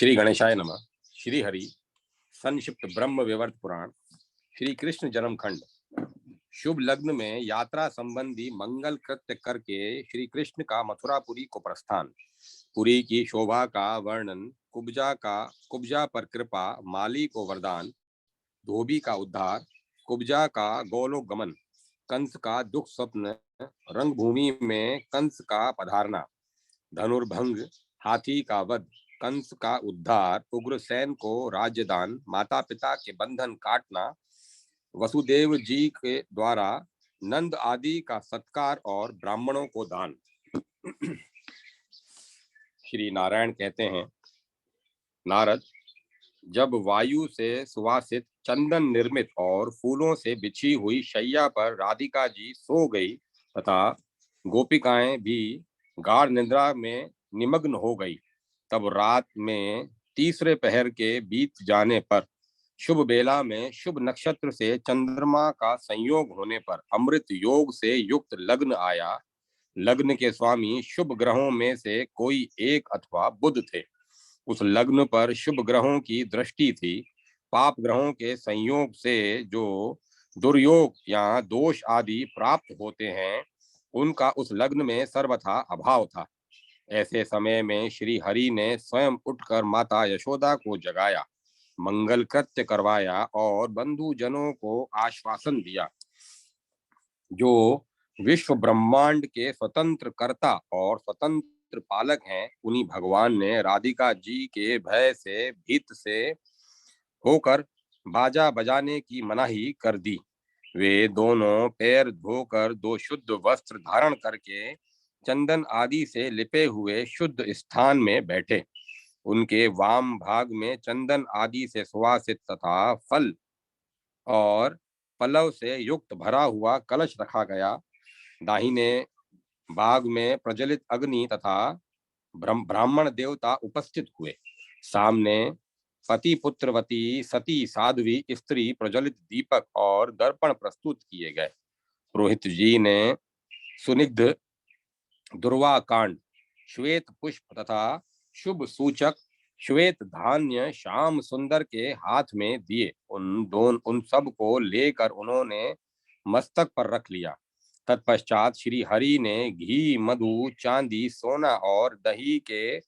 श्री गणेशाय नमः। श्री हरि संक्षिप्त ब्रह्म विवर्त पुराण। श्री कृष्ण जन्म खंड। शुभ लग्न में यात्रा संबंधी मंगल कृत्य करके श्री कृष्ण का मथुरापुरी को प्रस्थान। पुरी की शोभा का वर्णन, कुब्जा पर कृपा, माली को वरदान, धोबी का उद्धार, कुब्जा का गोलोकगमन, कंस का दुख स्वप्न, रंगभूमि में कंस का पधारना, धनुर्भंग, हाथी का वध, कंस का उद्धार, उग्रसेन को राज्यदान, माता पिता के बंधन काटना, वसुदेव जी के द्वारा नंद आदि का सत्कार और ब्राह्मणों को दान। श्री नारायण कहते हैं, नारद, जब वायु से सुवासित चंदन निर्मित और फूलों से बिछी हुई शैया पर राधिका जी सो गई तथा गोपिकाएं भी गाढ़ निद्रा में निमग्न हो गई, तब रात में तीसरे पहर के बीत जाने पर शुभ बेला में शुभ नक्षत्र से चंद्रमा का संयोग होने पर अमृत योग से युक्त लग्न आया। लग्न के स्वामी शुभ ग्रहों में से कोई एक अथवा बुध थे। उस लग्न पर शुभ ग्रहों की दृष्टि थी। पाप ग्रहों के संयोग से जो दुर्योग या दोष आदि प्राप्त होते हैं, उनका उस लग्न में सर्वथा अभाव था। ऐसे समय में श्री हरि ने स्वयं उठकर माता यशोदा को जगाया, मंगल कृत्य करवाया और बंधु जनों को आश्वासन दिया। जो विश्व ब्रह्मांड के स्वतंत्र कर्ता और स्वतंत्र पालक हैं, उन्हीं भगवान ने राधिका जी के भय से भीत से होकर बाजा बजाने की मनाही कर दी। वे दोनों पैर धोकर दो शुद्ध वस्त्र धारण करके चंदन आदि से लिपे हुए शुद्ध स्थान में बैठे। उनके वाम भाग में चंदन आदि से सुवासित तथा फल और पल्लव से युक्त भरा हुआ कलश रखा गया। दाहिने भाग में प्रज्वलित अग्नि तथा ब्राह्मण देवता उपस्थित हुए। सामने पति पुत्रवती सती साध्वी स्त्री प्रज्वलित दीपक और दर्पण प्रस्तुत किए गए। पुरोहित जी ने सुनिग्ध दुर्वा कांड, श्वेत पुष्प तथा शुभ सूचक श्वेत धान्य श्याम सुंदर के हाथ में दिए। उन सब को लेकर उन्होंने मस्तक पर रख लिया। तत्पश्चात श्री हरि ने घी, मधु, चांदी, सोना और दही के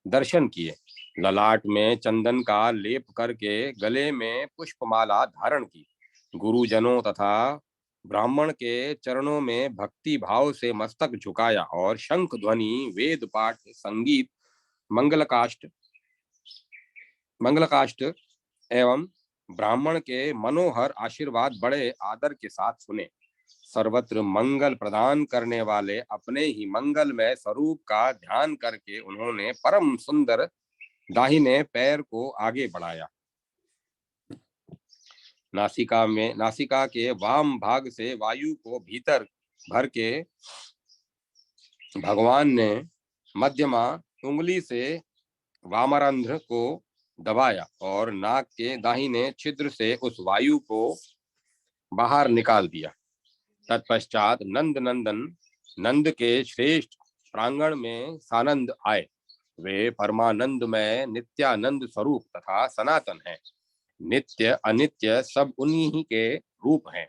दर्शन किए। ललाट में चंदन का लेप करके गले में पुष्पमाला धारण की। गुरुजनों तथा ब्राह्मण के चरणों में भक्ति भाव से मस्तक झुकाया और शंख ध्वनि, वेद पाठ, संगीत, मंगलकाष्ट एवं ब्राह्मण के मनोहर आशीर्वाद बड़े आदर के साथ सुने। सर्वत्र मंगल प्रदान करने वाले अपने ही मंगलमय स्वरूप का ध्यान करके उन्होंने परम सुंदर दाहिने पैर को आगे बढ़ाया। नासिका के वाम भाग से वायु को भीतर भर के भगवान ने मध्यमा उंगली से वामरंध्र को दबाया और नाक के दाहिने छिद्र से उस वायु को बाहर निकाल दिया। तत्पश्चात नंद के श्रेष्ठ प्रांगण में सानंद आए। वे परमानंद में नित्यानंद स्वरूप तथा सनातन हैं। नित्य अनित्य सब उन्हीं के रूप हैं।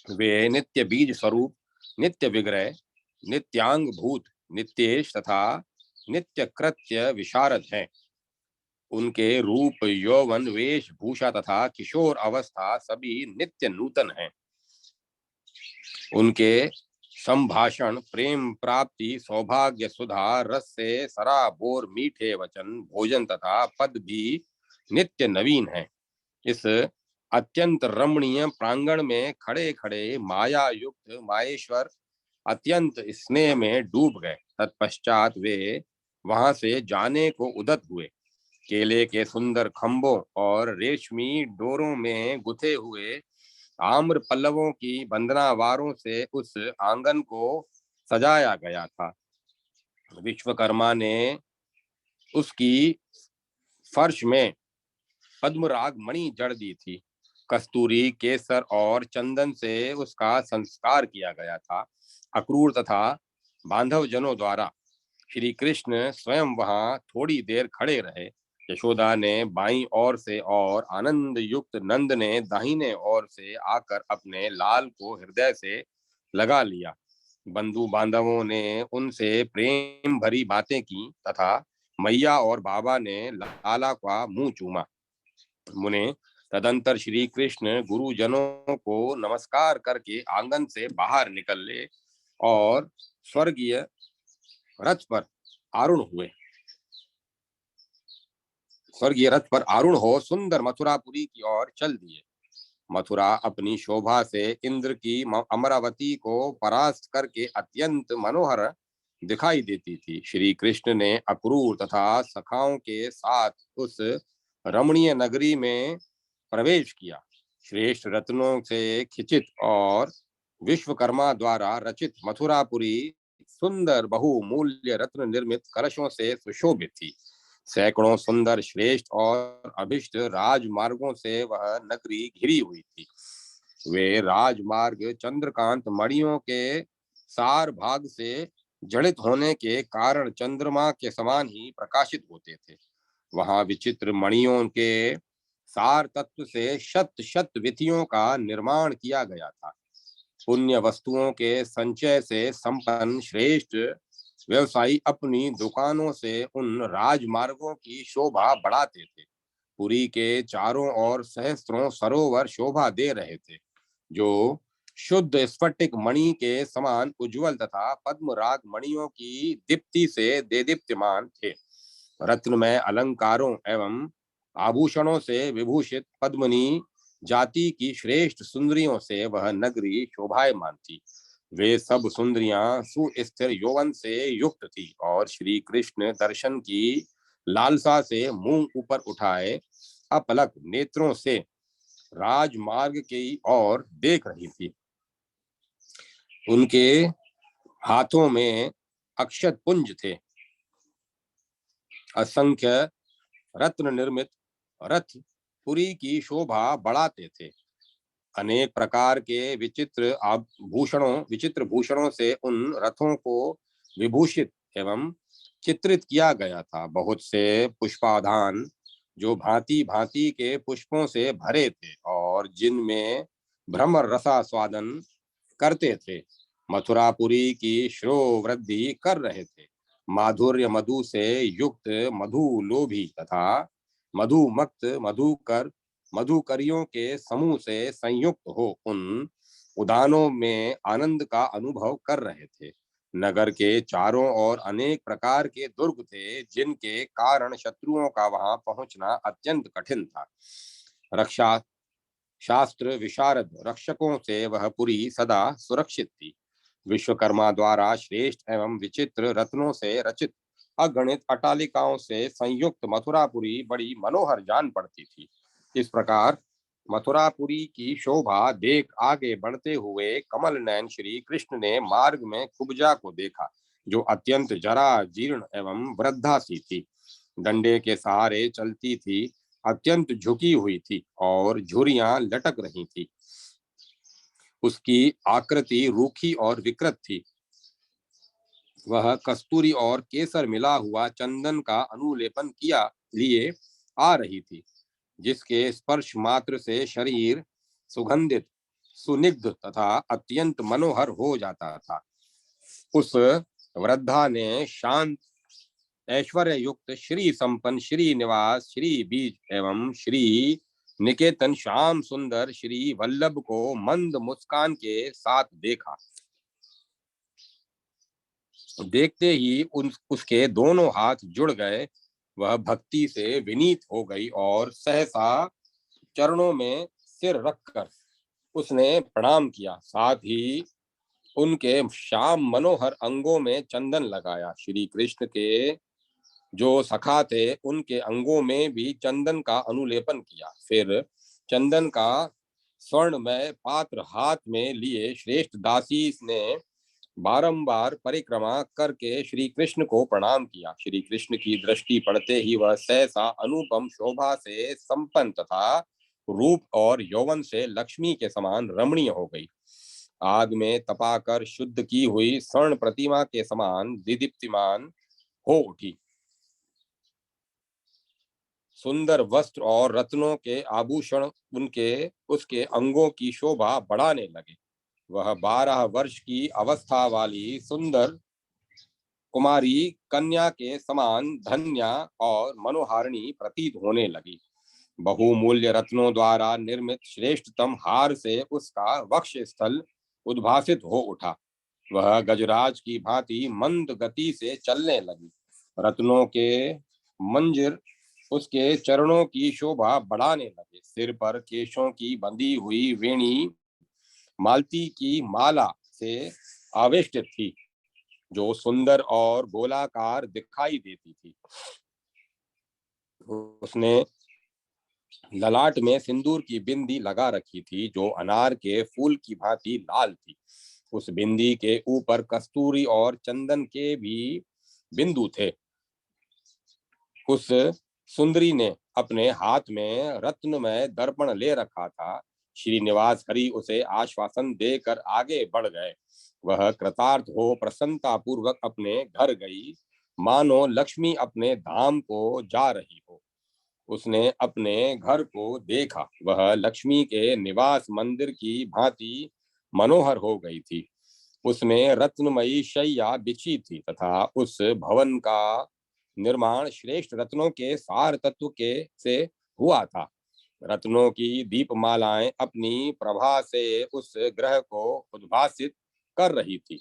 वे नित्य बीज स्वरूप, नित्य विग्रह, नित्यांग भूत, नित्येश तथा नित्य कृत्य विशारद हैं। उनके रूप, यौवन, वेश भूषा तथा किशोर अवस्था सभी नित्य नूतन हैं। उनके संभाषण, प्रेम प्राप्ति, सौभाग्य, सुधा रस से सराबोर मीठे वचन, भोजन तथा पद भी नित्य नवीन हैं। इस अत्यंत रमणीय प्रांगण में खड़े खड़े माया युक्त माहेश्वर अत्यंत स्नेह में डूब गए। तत्पश्चात वे वहां से जाने को उद्यत हुए। केले के सुंदर खंभों और रेशमी डोरों में गुथे हुए आम्र पल्लवों की बंदनावारों से उस आंगन को सजाया गया था। विश्वकर्मा ने उसकी फर्श में पद्मराग मणि जड़ दी थी। कस्तूरी, केसर और चंदन से उसका संस्कार किया गया था। अक्रूर तथा बांधव जनों द्वारा श्री कृष्ण स्वयं वहां थोड़ी देर खड़े रहे। यशोदा ने बाईं ओर से और आनंद युक्त नंद ने दाहिने ओर से आकर अपने लाल को हृदय से लगा लिया। बंधु बांधवों ने उनसे प्रेम भरी बातें की तथा मैया और बाबा ने लाला का मुंह चूमा। मुने तदंतर श्री कृष्ण गुरुजनों को नमस्कार करके आंगन से बाहर निकले और स्वर्गीय रथ पर आरूढ़ हुए। स्वर्गीय रथ पर आरूढ़ हो सुंदर मथुरापुरी की ओर चल दिए। मथुरा अपनी शोभा से इंद्र की अमरावती को परास्त करके अत्यंत मनोहर दिखाई देती थी। श्री कृष्ण ने अक्रूर तथा सखाओं के साथ उस रमणीय नगरी में प्रवेश किया। श्रेष्ठ रत्नों से खचित और विश्वकर्मा द्वारा रचित मथुरापुरी सुंदर बहुमूल्य रत्न निर्मित कलशों से सुशोभित थी। सैकड़ों सुंदर श्रेष्ठ और अभिष्ट राजमार्गों से वह नगरी घिरी हुई थी। वे राजमार्ग चंद्रकांत मणियों के सार भाग से जड़ित होने के कारण चंद्रमा के समान ही प्रकाशित होते थे। वहां विचित्र मणियों के सार तत्व से शत शत विधियों का निर्माण किया गया था। पुण्य वस्तुओं के संचय से संपन्न श्रेष्ठ व्यवसायी अपनी दुकानों से उन राजमार्गों की शोभा बढ़ाते थे। पुरी के चारों ओर सहस्त्रों सरोवर शोभा दे रहे थे, जो शुद्ध स्फटिक मणि के समान उज्जवल तथा पद्मराग मणियों की दीप्ति से देदीप्यमान थे। रत्नमय अलंकारों एवं आभूषणों से विभूषित पद्मनी जाति की श्रेष्ठ सुंदरियों से वह नगरी शोभायमान थी। वे सब सुंदरियां सुस्थिर यौवन से युक्त थी और श्री कृष्ण दर्शन की लालसा से मुंह ऊपर उठाए अपलक नेत्रों से राजमार्ग की ओर देख रही थी। उनके हाथों में अक्षत पुंज थे। असंख्य रत्न निर्मित रथ पुरी की शोभा बढ़ाते थे। अनेक प्रकार के विचित्र भूषणों से उन रथों को विभूषित एवं चित्रित किया गया था। बहुत से पुष्पाधान जो भांति भांति के पुष्पों से भरे थे और जिनमें भ्रमर रसास्वादन करते थे, मथुरापुरी की श्रो वृद्धि कर रहे थे। माधुर्य मधु से युक्त मधु लोभी तथा मधुमक्त मधुकरियों के समूह से संयुक्त हो उन उद्यानों में आनंद का अनुभव कर रहे थे। नगर के चारों ओर अनेक प्रकार के दुर्ग थे, जिनके कारण शत्रुओं का वहां पहुंचना अत्यंत कठिन था। रक्षा शास्त्र विशारद रक्षकों से वह पुरी सदा सुरक्षित थी। विश्वकर्मा द्वारा श्रेष्ठ एवं विचित्र रत्नों से रचित अगणित अटालिकाओं से संयुक्त मथुरापुरी बड़ी मनोहर जान पड़ती थी। इस प्रकार मथुरापुरी की शोभा देख आगे बढ़ते हुए कमल नयन श्री कृष्ण ने मार्ग में कुब्जा को देखा, जो अत्यंत जरा जीर्ण एवं वृद्धा सी थी। डंडे के सहारे चलती थी, अत्यंत झुकी हुई थी और झुर्रियां लटक रही थी। उसकी आकृति रूखी और विकृत थी। वह कस्तूरी और केसर मिला हुआ चंदन का अनुलेपन किया लिए आ रही थी, जिसके स्पर्श मात्र से शरीर सुगंधित, सुनिग्ध तथा अत्यंत मनोहर हो जाता था। उस वृद्धा ने शांत ऐश्वर्य युक्त श्री संपन्न श्री निवास श्री बीज एवं श्री निकेतन श्याम सुंदर श्री वल्लभ को मंद मुस्कान के साथ देखा। देखते ही उसके दोनों हाथ जुड़ गए। वह भक्ति से विनीत हो गई और सहसा चरणों में सिर रखकर उसने प्रणाम किया। साथ ही उनके श्याम मनोहर अंगों में चंदन लगाया। श्री कृष्ण के जो सखा थे उनके अंगों में भी चंदन का अनुलेपन किया। फिर चंदन का स्वर्णमय पात्र हाथ में लिए श्रेष्ठ दासी ने बारंबार परिक्रमा करके श्री कृष्ण को प्रणाम किया। श्री कृष्ण की दृष्टि पड़ते ही वह सहसा अनुपम शोभा से संपन्न तथा रूप और यौवन से लक्ष्मी के समान रमणीय हो गई। आग में तपाकर शुद्ध की हुई स्वर्ण प्रतिमा के समान दीदीप्तिमान हो उठी। सुंदर वस्त्र और रत्नों के आभूषण उनके उसके अंगों की शोभा बढ़ाने लगे। वह 12 वर्ष की अवस्था वाली सुंदर कुमारी कन्या के समान धन्या और मनोहारिणी प्रतीत होने लगी। बहुमूल्य रत्नों द्वारा निर्मित श्रेष्ठतम हार से उसका वक्ष स्थल उद्भासित हो उठा। वह गजराज की भांति मंद गति से चलने लगी। रत्नों के मंजिर उसके चरणों की शोभा बढ़ाने लगे। सिर पर केशों की बंधी हुई वेणी मालती की माला से आवेष्टित थी, जो सुंदर और गोलाकार दिखाई देती थी। उसने ललाट में सिंदूर की बिंदी लगा रखी थी, जो अनार के फूल की भांति लाल थी। उस बिंदी के ऊपर कस्तूरी और चंदन के भी बिंदु थे। उस सुंदरी ने अपने हाथ में रत्नमय दर्पण ले रखा था। श्रीनिवास हरि उसे आश्वासन देकर आगे बढ़ गए। वह कृतार्थ हो प्रसन्नता पूर्वक अपने घर गई, मानो लक्ष्मी अपने धाम को जा रही हो। उसने अपने घर को देखा। वह लक्ष्मी के निवास मंदिर की भांति मनोहर हो गई थी। उसमें रत्नमयी शैया बिछी थी तथा उस भवन का निर्माण श्रेष्ठ रत्नों के सार तत्व के से हुआ था। रत्नों की दीपमालाएं अपनी प्रभा से उस ग्रह को उद्भासित कर रही थी।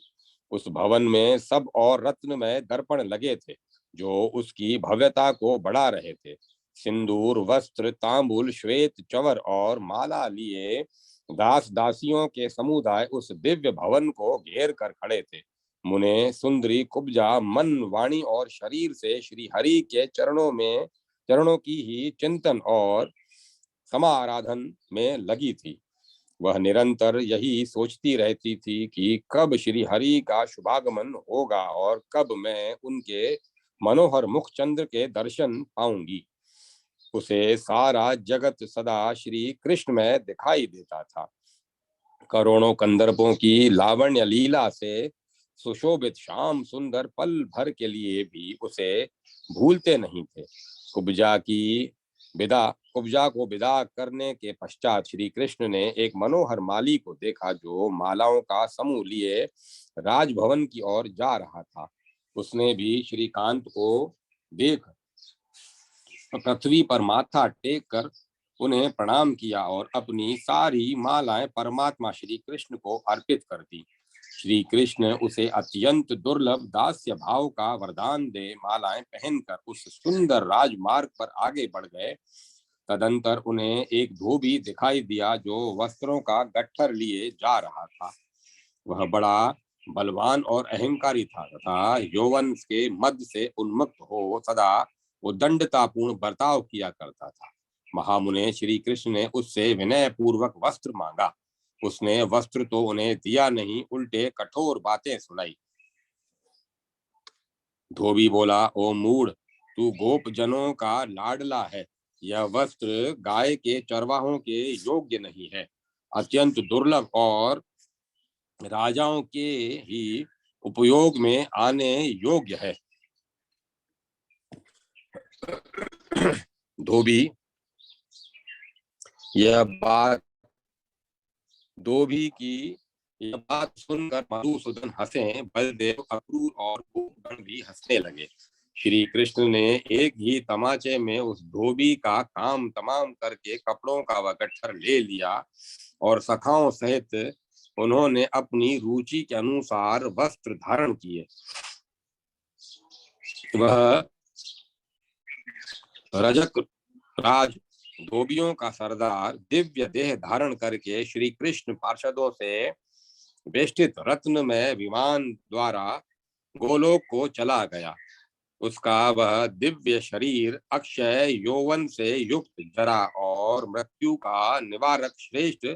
उस भवन में सब और रत्नमय दर्पण लगे थे, जो उसकी भव्यता को बढ़ा रहे थे। सिंदूर, वस्त्र, तांबुल, श्वेत चवर और माला लिए दास दासियों के समुदाय उस दिव्य भवन को घेर कर खड़े थे। मुने सुंदरी कुब्जा मन, वाणी और शरीर से श्री हरि के चरणों की ही चिंतन और समाराधन में लगी थी। वह निरंतर यही सोचती रहती थी कि कब श्री हरि का शुभागमन होगा और कब मैं उनके मनोहर मुख चंद्र के दर्शन पाऊंगी। उसे सारा जगत सदा श्री कृष्ण में दिखाई देता था। करोड़ों कंदर्पों की लावण्य लीला से सुशोभित श्याम सुंदर पल भर के लिए भी उसे भूलते नहीं थे। कुब्जा की विदा कुब्जा को विदा करने के पश्चात श्री कृष्ण ने एक मनोहर माली को देखा, जो मालाओं का समूह लिए राजभवन की ओर जा रहा था। उसने भी श्रीकांत को देख पृथ्वी पर माथा टेक कर उन्हें प्रणाम किया और अपनी सारी मालाएं परमात्मा श्री कृष्ण को अर्पित कर दी। श्री कृष्ण उसे अत्यंत दुर्लभ दास्य भाव का वरदान दे मालाएं पहनकर उस सुंदर राजमार्ग पर आगे बढ़ गए। तदंतर उन्हें एक धोबी दिखाई दिया, जो वस्त्रों का गट्ठर लिए जा रहा था। वह बड़ा बलवान और अहंकारी था तथा यौवन के मद से उन्मत्त हो सदा उद्दंडतापूर्ण बर्ताव किया करता था। महामुने श्री कृष्ण ने उससे विनय पूर्वक वस्त्र मांगा। उसने वस्त्र तो उन्हें दिया नहीं, उल्टे कठोर बातें सुनाई। धोबी बोला, ओ मूढ़, तू गोप जनों का लाडला है। यह वस्त्र गाय के चरवाहों के योग्य नहीं है, अत्यंत दुर्लभ और राजाओं के ही उपयोग में आने योग्य है। धोबी यह बात धोबी की यह बात सुनकर मधुसूदन हंसे। बलदेव, अक्रूर और कुंभकर्ण भी हंसने लगे। श्री कृष्ण ने एक ही तमाचे में उस धोबी का काम तमाम करके कपड़ों का वह गट्ठर ले लिया और सखाओं सहित उन्होंने अपनी रुचि के अनुसार वस्त्र धारण किए। वह रजक राज धोबियों का सरदार दिव्य देह धारण करके श्री कृष्ण पार्षदों से वेष्टित रत्न में विमान द्वारा गोलोक को चला गया। उसका वह दिव्य शरीर अक्षय यौवन से युक्त, जरा और मृत्यु का निवारक श्रेष्ठ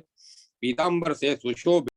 पीतांबर से सुशोभित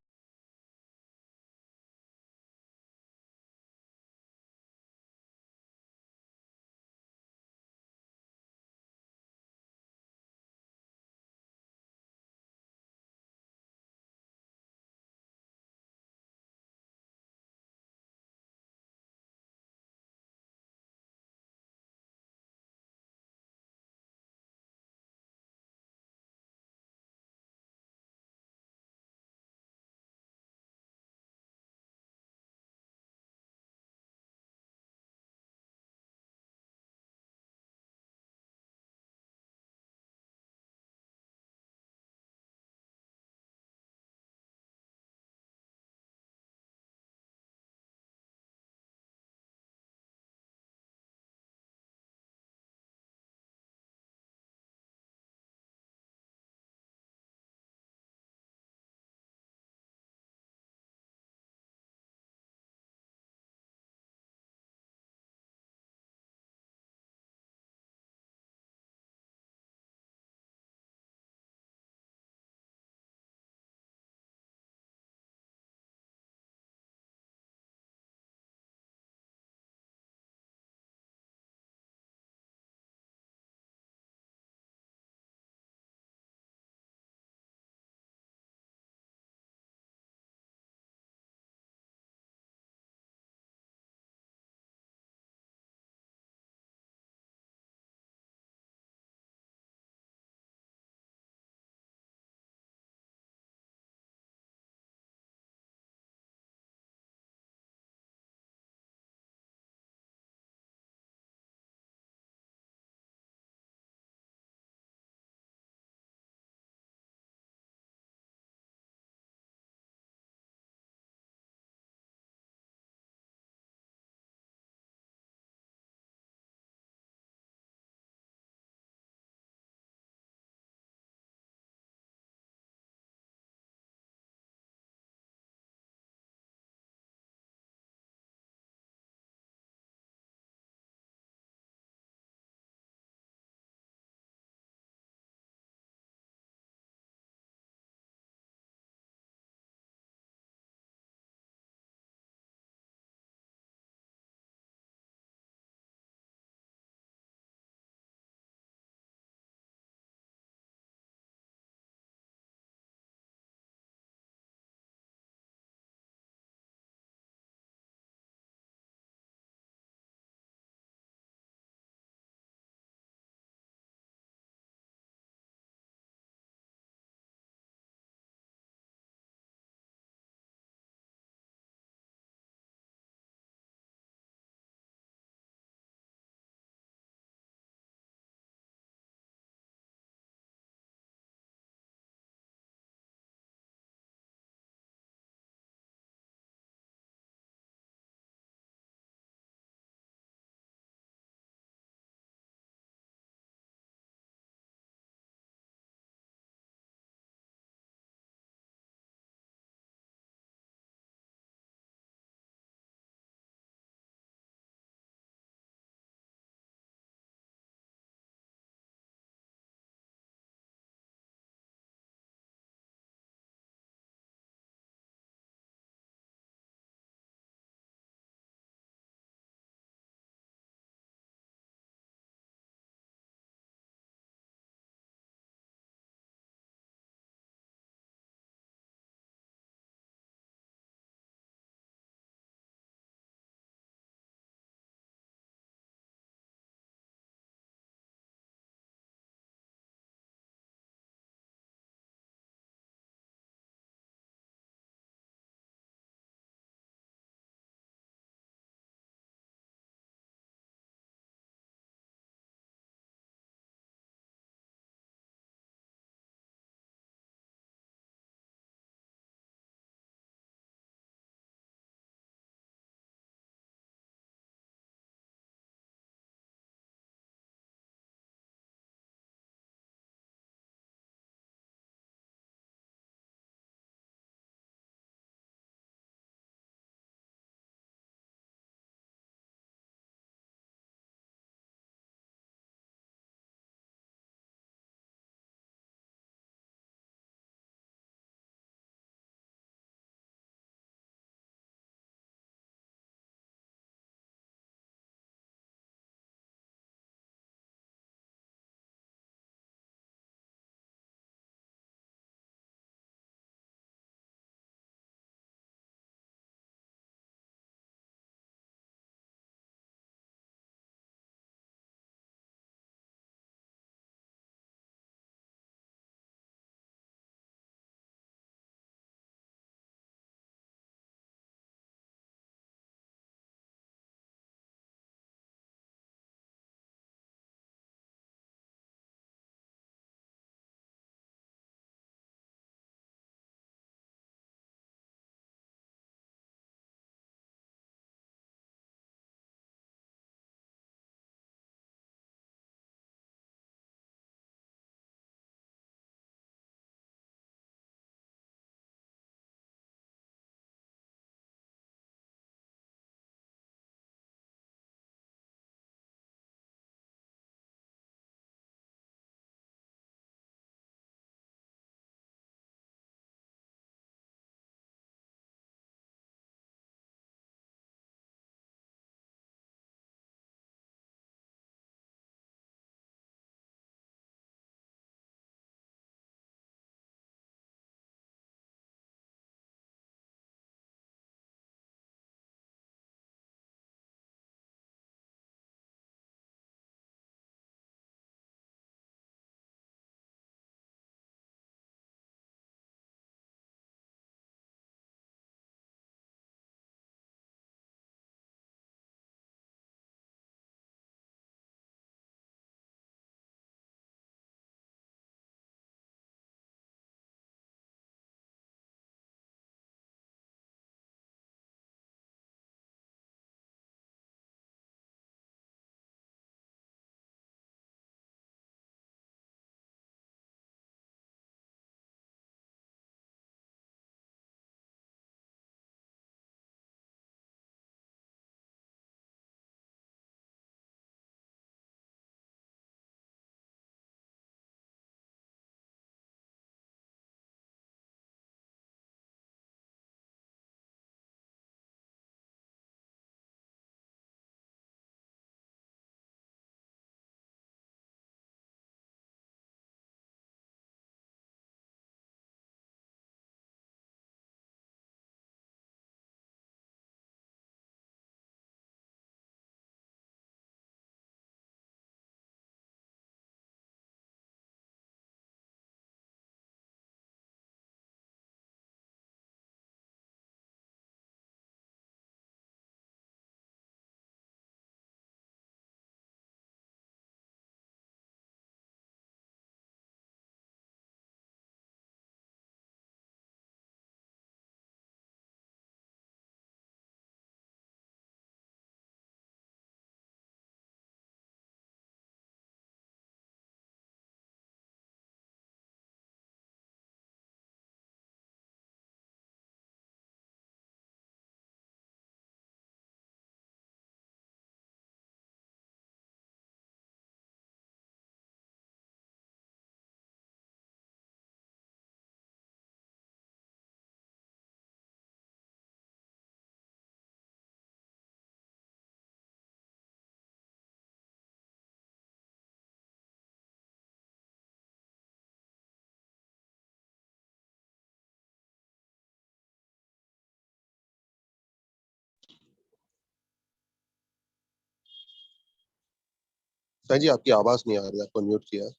साईं जी आपकी आवाज नहीं आ रही, आपको म्यूट किया है।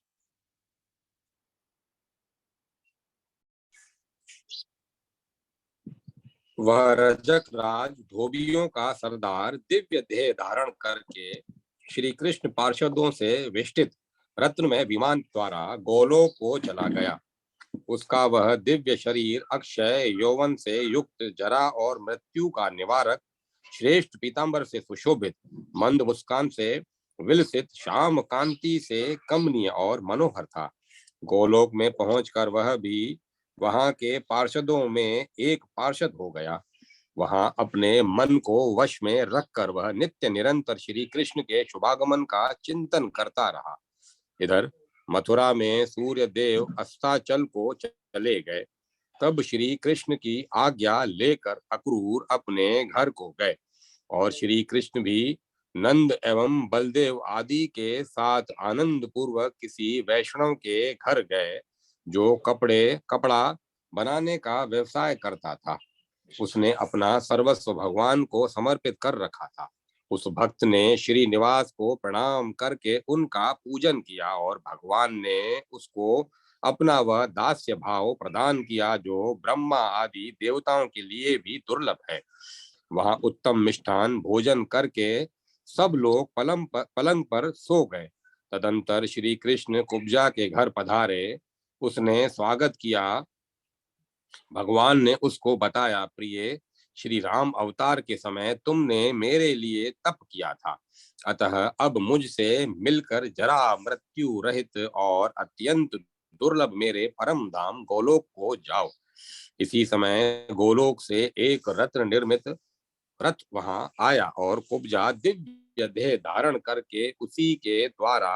वह रजक राज धोबियों का सरदार दिव्य देह धारण करके श्री कृष्ण पार्षदों से वेष्टित रत्नमय विमान द्वारा गोलोक को चला गया। उसका वह दिव्य शरीर अक्षय यौवन से युक्त, जरा और मृत्यु का निवारक, श्रेष्ठ पीतांबर से सुशोभित, मंद मुस्कान से विलसित, श्याम कांति से कमनीय और मनोहर था। गोलोक में पहुंचकर वह भी वहां के पार्षदों में एक पार्षद हो गया। वहां अपने मन को वश में रखकर वह नित्य निरंतर श्री कृष्ण के शुभागमन का चिंतन करता रहा। इधर मथुरा में सूर्य देव अस्ताचल को चले गए। तब श्री कृष्ण की आज्ञा लेकर अक्रूर अपने घर को गए और श्री कृष्ण भी नंद एवं बलदेव आदि के साथ आनंद पूर्वक किसी वैष्णव के घर गए, जो कपड़ा बनाने का व्यवसाय करता था। उसने अपना सर्वस्व भगवान को समर्पित कर रखा था। उस भक्त ने श्रीनिवास को प्रणाम करके उनका पूजन किया और भगवान ने उसको अपना वह दास्य भाव प्रदान किया, जो ब्रह्मा आदि देवताओं के लिए भी दुर्लभ है। वहां उत्तम मिष्ठान भोजन करके सब लोग पलंग पर सो गए। तदंतर श्री कृष्ण कुब्जा के घर पधारे। उसने स्वागत किया। भगवान ने उसको बताया, प्रिय, श्री राम अवतार के समय तुमने मेरे लिए तप किया था, अतः अब मुझसे मिलकर जरा मृत्यु रहित और अत्यंत दुर्लभ मेरे परम धाम गोलोक को जाओ। इसी समय गोलोक से एक रत्न निर्मित रथ वहां आया और कुब्जा दिव्य देह धारण करके उसी के द्वारा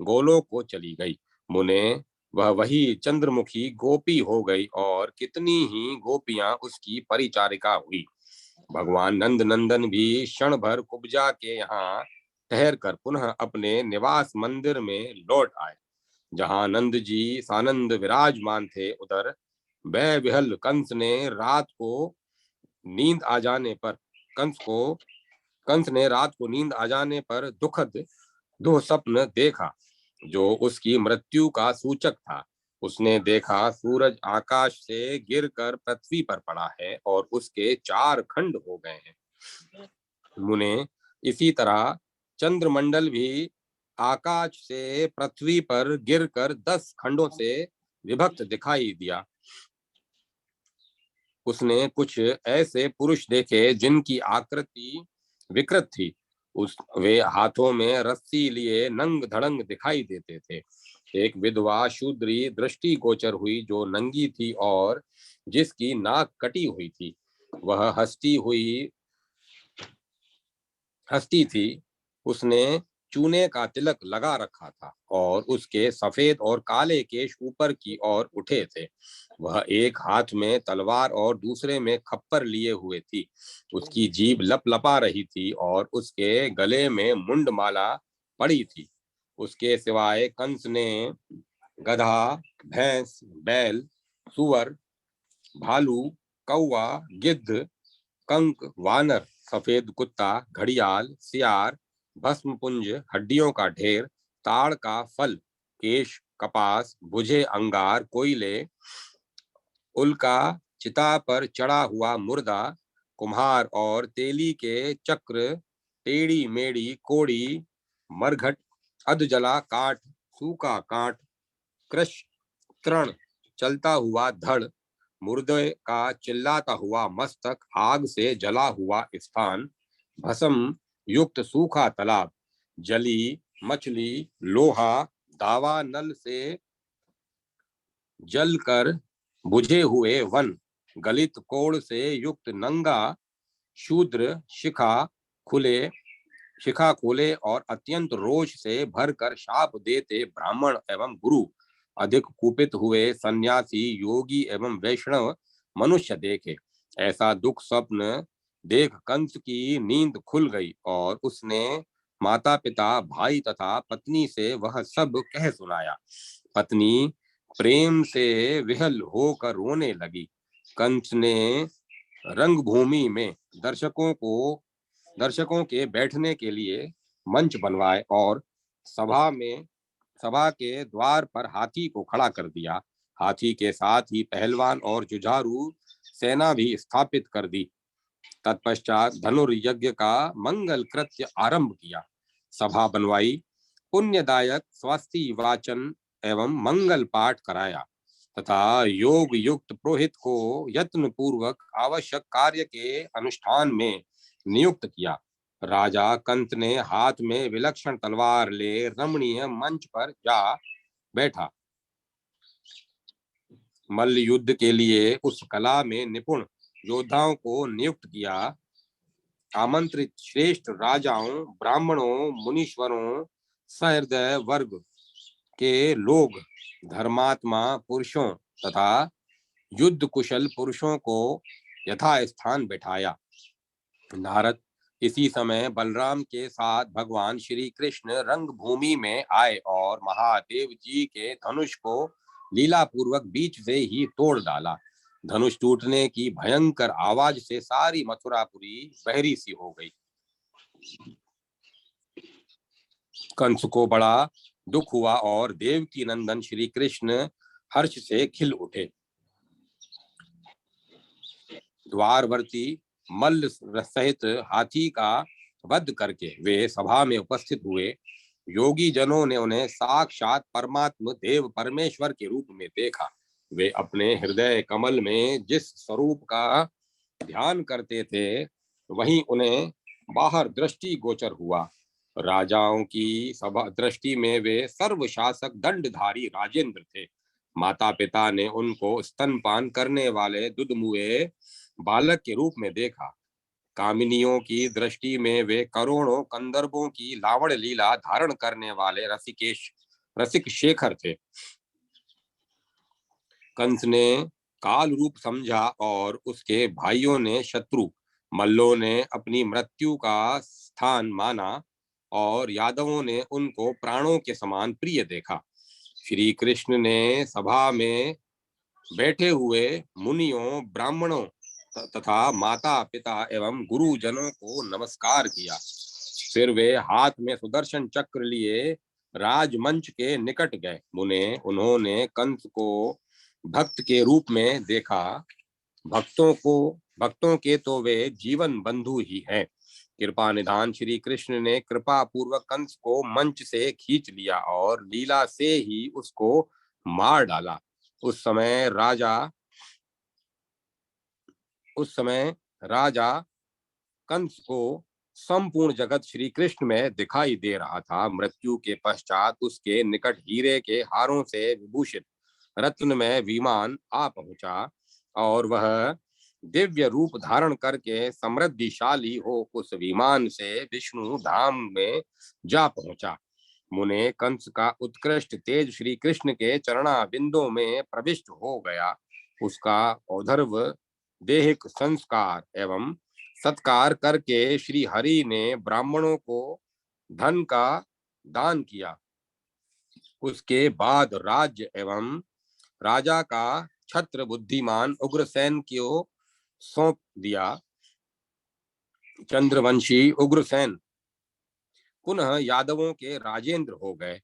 गोलोक को चली गई। मुने, वह वही चंद्रमुखी गोपी हो गई और कितनी ही गोपियां उसकी परिचारिका हुई। भगवान नंद नंदन भी क्षण भर कुब्जा के यहाँ ठहर कर पुनः अपने निवास मंदिर में लौट आए। जहाँ नंद जी सानंद विराजमान थे, उधर वह विहल कंस ने रात को नींद आ जाने पर कंस को कंस ने रात को नींद आ जाने पर दुखद दुःस्वप्न देखा, जो उसकी मृत्यु का सूचक था। उसने देखा, सूरज आकाश से गिरकर पृथ्वी पर पड़ा है और उसके 4 खंड हो गए हैं। मुने, इसी तरह चंद्रमंडल भी आकाश से पृथ्वी पर गिरकर 10 खंडों से विभक्त दिखाई दिया। उसने कुछ ऐसे पुरुष देखे जिनकी आकृति विकृत थी। वे हाथों में रस्सी लिए नंग धड़ंग दिखाई देते थे। एक विधवा शूद्री दृष्टि गोचर हुई, जो नंगी थी और जिसकी नाक कटी हुई थी। वह हंसती थी। उसने चूने का तिलक लगा रखा था और उसके सफेद और काले केश ऊपर की ओर उठे थे। वह एक हाथ में तलवार और दूसरे में खप्पर लिए हुए थी। उसकी जीभ लपलपा रही थी और उसके गले में मुंडमाला पड़ी थी। उसके सिवाय कंस ने गधा, भैंस, बैल, सुअर, भालू, कौवा, गिद्ध, कंक, वानर, सफेद कुत्ता, घड़ियाल, सियार, भस्मपुंज, हड्डियों का ढेर, ताड़ का फल, केश, कपास, बुझे अंगार, कोयले, उल्का, चिता पर चढ़ा हुआ मुर्दा, कुम्हार और तेली के चक्र, टेढ़ी मेढ़ी कोड़ी, मरघट, अधजला काठ, सूखा काठ, कृष, तृण, चलता हुआ धड़, मुर्दे का चिल्लाता हुआ मस्तक, आग से जला हुआ स्थान, भस्म युक्त सूखा तालाब, जली मछली, लोहा, दावा नल से जल कर बुझे हुए वन, गलित कोड़ से युक्त नंगा शूद्र, खुले शिखा खोले और अत्यंत रोष से भरकर शाप देते ब्राह्मण एवं गुरु, अधिक कुपित हुए सन्यासी, योगी एवं वैष्णव मनुष्य देखे। ऐसा दुख स्वप्न देख कंस की नींद खुल गई और उसने माता पिता, भाई तथा पत्नी से वह सब कह सुनाया। पत्नी प्रेम से विहल होकर रोने लगी। कंस ने रंगभूमि में दर्शकों के बैठने के लिए मंच बनवाए और सभा के द्वार पर हाथी को खड़ा कर दिया। हाथी के साथ ही पहलवान और जुझारू सेना भी स्थापित कर दी। तत्पश्चात धनुर्यज्ञ का मंगल कृत्य आरंभ किया। सभा बनवाई, पुण्यदायक स्वस्ति वाचन एवं मंगल पाठ कराया तथा योग युक्त पुरोहित को यत्न पूर्वक आवश्यक कार्य के अनुष्ठान में नियुक्त किया। राजा कंस ने हाथ में विलक्षण तलवार ले रमणीय मंच पर जा बैठा। मल्ल युद्ध के लिए उस कला में निपुण योद्धाओं को नियुक्त किया। आमंत्रित श्रेष्ठ राजाओं, ब्राह्मणों, मुनीश्वरों, सहृदय वर्ग के लोग, धर्मात्मा पुरुषों तथा युद्ध कुशल पुरुषों को यथास्थान बैठाया। नारद इसी समय बलराम के साथ भगवान श्री कृष्ण रंगभूमि में आए और महादेव जी के धनुष को लीला पूर्वक बीच से ही तोड़ डाला। धनुष टूटने की भयंकर आवाज से सारी मथुरापुरी बहरी सी हो गई। कंस को बड़ा दुख हुआ और देवकी नंदन श्री कृष्ण हर्ष से खिल उठे। द्वारवर्ती मल्ल सहित हाथी का वध करके वे सभा में उपस्थित हुए। योगी जनों ने उन्हें साक्षात परमात्म देव परमेश्वर के रूप में देखा। वे अपने हृदय कमल में जिस स्वरूप का ध्यान करते थे वहीं उन्हें बाहर दृष्टि गोचर हुआ। राजाओं की सभा दृष्टि में वे सर्वशासक दंडधारी राजेंद्र थे। माता पिता ने उनको स्तनपान करने वाले दुधमुए बालक के रूप में देखा। कामिनियों की दृष्टि में वे करोड़ों कंदर्पों की लावण लीला धारण करने वाले रसिक शेखर थे। कंस ने काल रूप समझा और उसके भाइयों ने शत्रु, मल्लों ने अपनी मृत्यु का स्थान माना और यादवों ने उनको प्राणों के समान प्रिय देखा। श्री कृष्ण ने सभा में बैठे हुए मुनियों, ब्राह्मणों तथा माता पिता एवं गुरुजनों को नमस्कार किया। फिर वे हाथ में सुदर्शन चक्र लिए राजमंच के निकट गए। उन्होंने कंस को भक्त के रूप में देखा। भक्तों के तो वे जीवन बंधु ही हैं। कृपा निधान श्री कृष्ण ने कृपा पूर्वक कंस को मंच से खींच लिया और लीला से ही उसको मार डाला। उस समय राजा कंस को संपूर्ण जगत श्री कृष्ण में दिखाई दे रहा था। मृत्यु के पश्चात उसके निकट हीरे के हारों से विभूषित रत्नमय विमान आ पहुंचा और वह दिव्य रूप धारण करके समृद्धिशाली हो उस विमान से विष्णु धाम में जा पहुंचा। मुने कंस का उत्कृष्ट तेज श्री कृष्ण के चरणा बिंदों में प्रविष्ट हो गया। उसका औधर्व देहिक संस्कार एवं सत्कार करके श्री हरि ने ब्राह्मणों को धन का दान किया। उसके बाद राज्य एवं राजा का छत्र बुद्धिमान उग्रसेन को सौंप दिया। चंद्रवंशी उग्रसेन पुनः यादवों के राजेंद्र हो गए।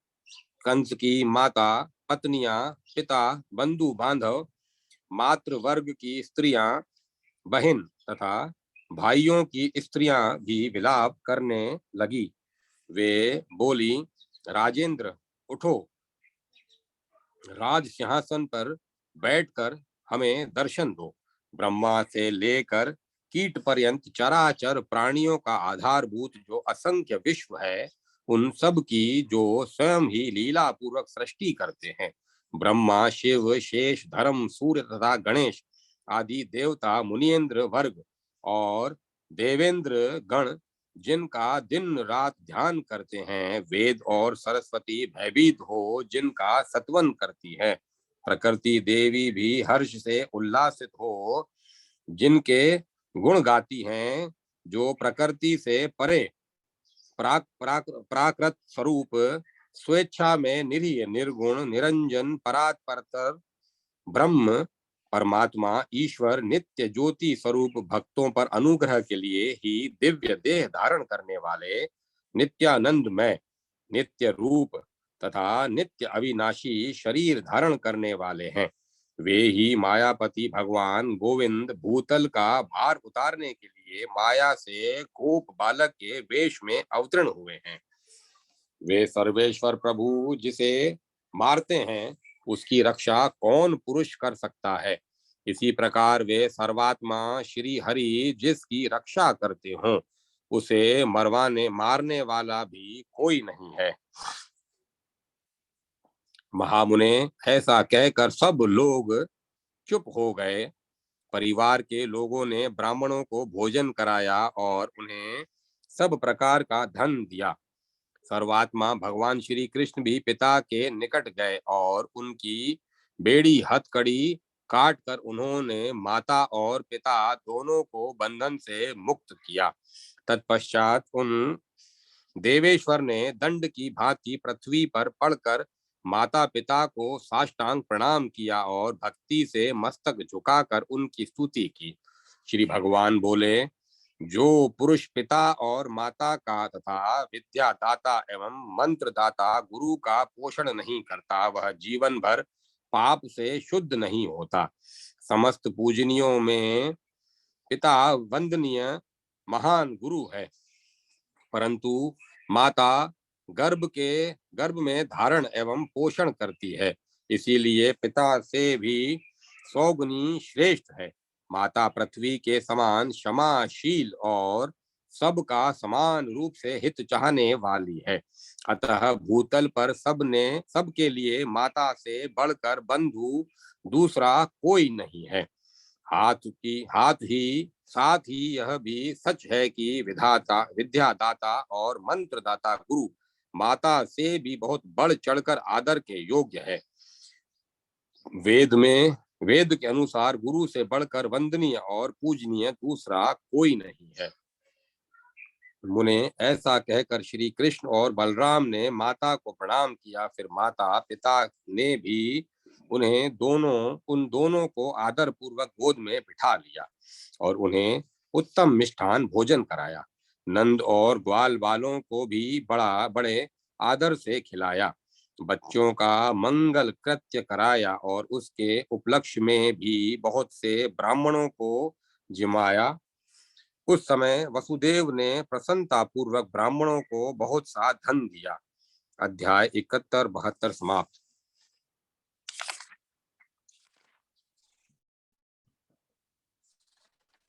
कंस की माता, पत्नियां, पिता, बंधु बांधव, मातृ वर्ग की स्त्रियां, बहन तथा भाइयों की स्त्रियां भी विलाप करने लगी। वे बोली, राजेंद्र उठो, राज सिंहासन पर बैठकर हमें दर्शन दो। ब्रह्मा से लेकर कीट पर्यंत चराचर प्राणियों का आधारभूत जो असंख्य विश्व है, उन सब की जो स्वयं ही लीला पूर्वक सृष्टि करते हैं। ब्रह्मा, शिव, शेष, धर्म, सूर्य तथा गणेश आदि देवता, मुनियेंद्र वर्ग और देवेंद्र गण जिनका दिन रात ध्यान करते हैं, वेद और सरस्वती भयभीत हो जिनका सत्वन करती है, प्रकृति देवी भी हर्ष से उल्लासित हो जिनके गुण गाती हैं, जो प्रकृति से परे प्राकृत स्वरूप स्वेच्छा में निरीह निर्गुण निरंजन परात्पर ब्रह्म परमात्मा ईश्वर नित्य ज्योति स्वरूप भक्तों पर अनुग्रह के लिए ही दिव्य देह धारण करने वाले नित्यानंद में नित्य रूप तथा नित्य अविनाशी शरीर धारण करने वाले हैं। वे ही मायापति भगवान गोविंद भूतल का भार उतारने के लिए माया से गोप बालक के वेश में अवतरण हुए हैं। वे सर्वेश्वर प्रभु जिसे मारते हैं उसकी रक्षा कौन पुरुष कर सकता है। इसी प्रकार वे सर्वात्मा श्री हरि जिसकी रक्षा करते हों उसे मरवाने मारने वाला भी कोई नहीं है। महामुने ऐसा कहकर सब लोग चुप हो गए। परिवार के लोगों ने ब्राह्मणों को भोजन कराया और उन्हें सब प्रकार का धन दिया। सर्वात्मा भगवान श्री कृष्ण भी पिता के निकट गए और उनकी बेड़ी हथकड़ी काट कर उन्होंने माता और पिता दोनों को बंधन से मुक्त किया। तत्पश्चात उन देवेश्वर ने दंड की भांति पृथ्वी पर पड़कर माता पिता को साष्टांग प्रणाम किया और भक्ति से मस्तक झुकाकर उनकी स्तुति की। श्री भगवान बोले, जो पुरुष पिता और माता का तथा विद्या दाता एवं मंत्र दाता गुरु का पोषण नहीं करता वह जीवन भर पाप से शुद्ध नहीं होता। समस्त पूजनियों में पिता वंदनीय महान गुरु है, परंतु माता गर्भ में धारण एवं पोषण करती है, इसीलिए पिता से भी 100 गुनी श्रेष्ठ है। माता पृथ्वी के समान क्षमाशील और सबका समान रूप से हित चाहने वाली है। अतः भूतल पर सबके लिए माता से बढ़कर बंधु दूसरा कोई नहीं है। हाथ ही साथ ही यह भी सच है कि विद्यादाता और मंत्रदाता गुरु माता से भी बहुत बढ़ चढ़कर आदर के योग्य है। वेद के अनुसार गुरु से बढ़कर वंदनीय और पूजनीय दूसरा कोई नहीं है। मुने ऐसा कहकर श्री कृष्ण और बलराम ने माता को प्रणाम किया। फिर माता पिता ने भी उन दोनों को आदर पूर्वक गोद में बिठा लिया और उन्हें उत्तम मिष्ठान भोजन कराया। नंद और ग्वाल वालों को भी बड़े आदर से खिलाया। बच्चों का मंगल कृत्य कराया और उसके उपलक्ष्य में भी बहुत से ब्राह्मणों को जिमाया। उस समय वसुदेव ने प्रसन्नता पूर्वक ब्राह्मणों को बहुत सा धन दिया। अध्याय 71-72 समाप्त।